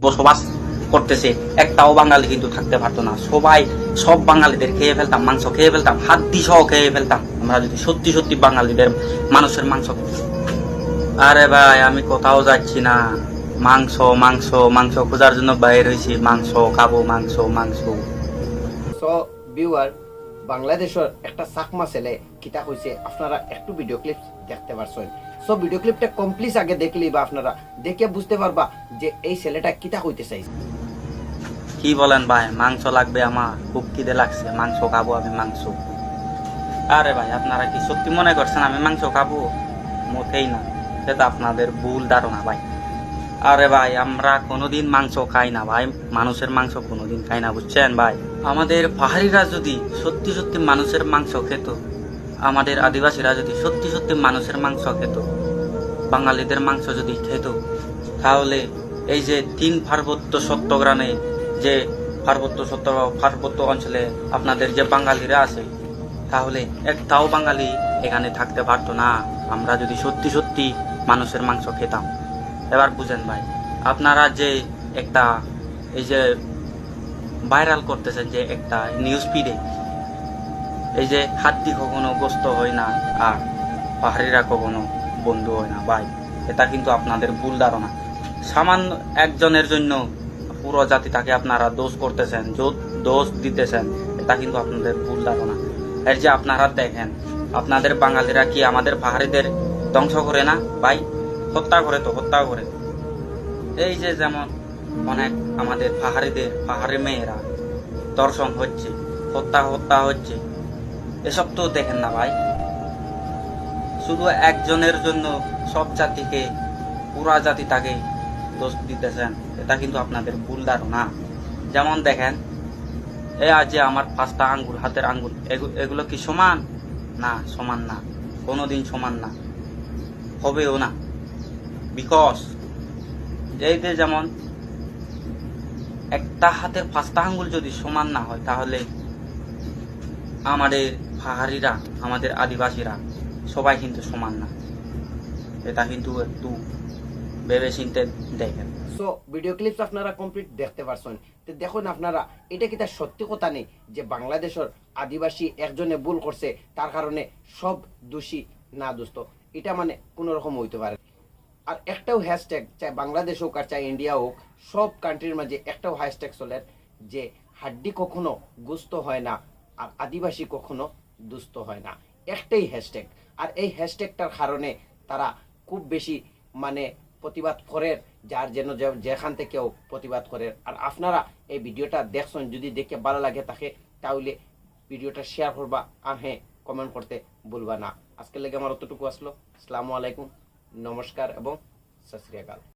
বসবাস করতেছে, একটাও বাঙালি কিন্তু থাকতে পারতো না। সব বাঙালিদের খেয়ে ফেলতাম, মাংস খেয়ে ফেলতাম, হাড্ডি সহ খেয়ে ফেলতাম আমরা যদি সত্যি সত্যি বাঙালিদের মানুষের মাংস। আরে ভাই, আমি কোথাও যাচ্ছি না। মাংস মাংস মাংস খোঁজার জন্য বাইরে হয়েছি। মাংস খাবো, মাংস মাংস। সো ভিউয়ার, বাংলাদেশের একটা চাকমা ছেলে কিতা হয়েছে আপনারা একটু ভিডিও ক্লিপ দেখতে পারছেন। সো ভিডিও ক্লিপটা কমপ্লিট আগে দেখলেই বা আপনারা দেখে বুঝতে পারবা যে এই ছেলেটা কিতা হইতে চাইছে। কি বলেন ভাই, মাংস লাগবে আমার, খুব খিদে লাগছে, মাংস খাবো আমি, মাংস। আরে ভাই, আপনারা কি সত্যি মনে করছেন আমি মাংস খাবো? মোটেই না, সেটা আপনাদের ভুল ধারণা ভাই। আরে ভাই, আমরা কোনোদিন মাংস খাই না ভাই, মানুষের মাংস কোনোদিন খাই না, বুঝছেন ভাই। আমাদের পাহাড়িরা যদি সত্যি সত্যি মানুষের মাংস খেত, আমাদের আদিবাসীরা যদি সত্যি সত্যি মানুষের মাংস খেত, বাঙালিদের মাংস যদি খেত, তাহলে এই যে 3 পার্বত্য চট্টগ্রামে যে পার্বত্য অঞ্চলে আপনাদের যে বাঙালিরা আছে, তাহলে একটাও বাঙালি এখানে থাকতে পারতো না, আমরা যদি সত্যি সত্যি মানুষের মাংস খেতাম। এবার বুঝেন ভাই, আপনারা যে একটা এই যে ভাইরাল করতেছেন যে একটা নিউজ ফিডে, এই যে হাড্ডি কখনো গোস্ত হয় না আর পাহাড়িরা কখনো বন্ধু হয় না ভাই, এটা কিন্তু আপনাদের ভুল ধারণা। সামান্য একজনের জন্য পুরো জাতিটাকে আপনারা দোষ করতেছেন, দোষ দিতেছেন, এটা কিন্তু আপনাদের ভুল ধারণা। এর যে আপনারা দেখেন, আপনাদের বাঙালিরা কি আমাদের পাহাড়িদের ধ্বংস করে না ভাই? হত্যা করে, তো হত্যা করে। এই যে যেমন অনেক আমাদের পাহাড়ি মেয়েরা দর্শন হচ্ছে, হত্যা হচ্ছে, এসব তো দেখেন না ভাই। শুধু একজনের জন্য সব জাতিকে, পুরা জাতিটাকে দোষ দিতেছেন, এটা কিন্তু আপনাদের ভুল ধারণা। যেমন দেখেন, আজ যে আমার 5টা আঙ্গুল, হাতের আঙ্গুল, এগুলো কি সমান? না, সমান না, কোনোদিন সমান না, হবেও না। বিকজ এই যে যেমন একটা হাতের 5টা আঙ্গুল যদি সমান না হয়, তাহলে আমাদের পাহাড়িরা, আমাদের আদিবাসীরা সবাই কিন্তু সমান না। এটা কিন্তু একটু ভেবে চিন্তে দেখেন। সো ভিডিও ক্লিপস আপনারা কমপ্লিট দেখতে পারছেন। তো দেখুন আপনারা, এটা কি তার সত্যি কথা নেই যে বাংলাদেশের আদিবাসী একজনে ভুল করছে তার কারণে সব দোষী না দোস্ত, এটা মানে কোনো রকম হইতে পারে। আর একটাও হ্যাশট্যাগ, চাই বাংলাদেশ হোক আর চাই ইন্ডিয়া হোক, সব কান্ট্রির মাঝে একটাও হ্যাশট্যাগ চলে যে হাড্ডি কখনো গুস্ত হয় না আর আদিবাসী কখনো দুস্থ হয় না, একটাই হ্যাশট্যাগ। আর এই হ্যাশট্যাগটার কারণে তারা খুব বেশি মানে প্রতিবাদ করে, যার যেন যেখান থেকেও প্রতিবাদ করে। আর আপনারা এই ভিডিওটা দেখছেন, যদি দেখে ভালো লাগে তাকে, তাহলে ভিডিওটা শেয়ার করবা আর হ্যাঁ, কমেন্ট করতে ভুলবা না। আজকের লেগে আমার অতটুকু আসলো। আসসালামু আলাইকুম, নমস্কার এবং সত শ্রী আকাল।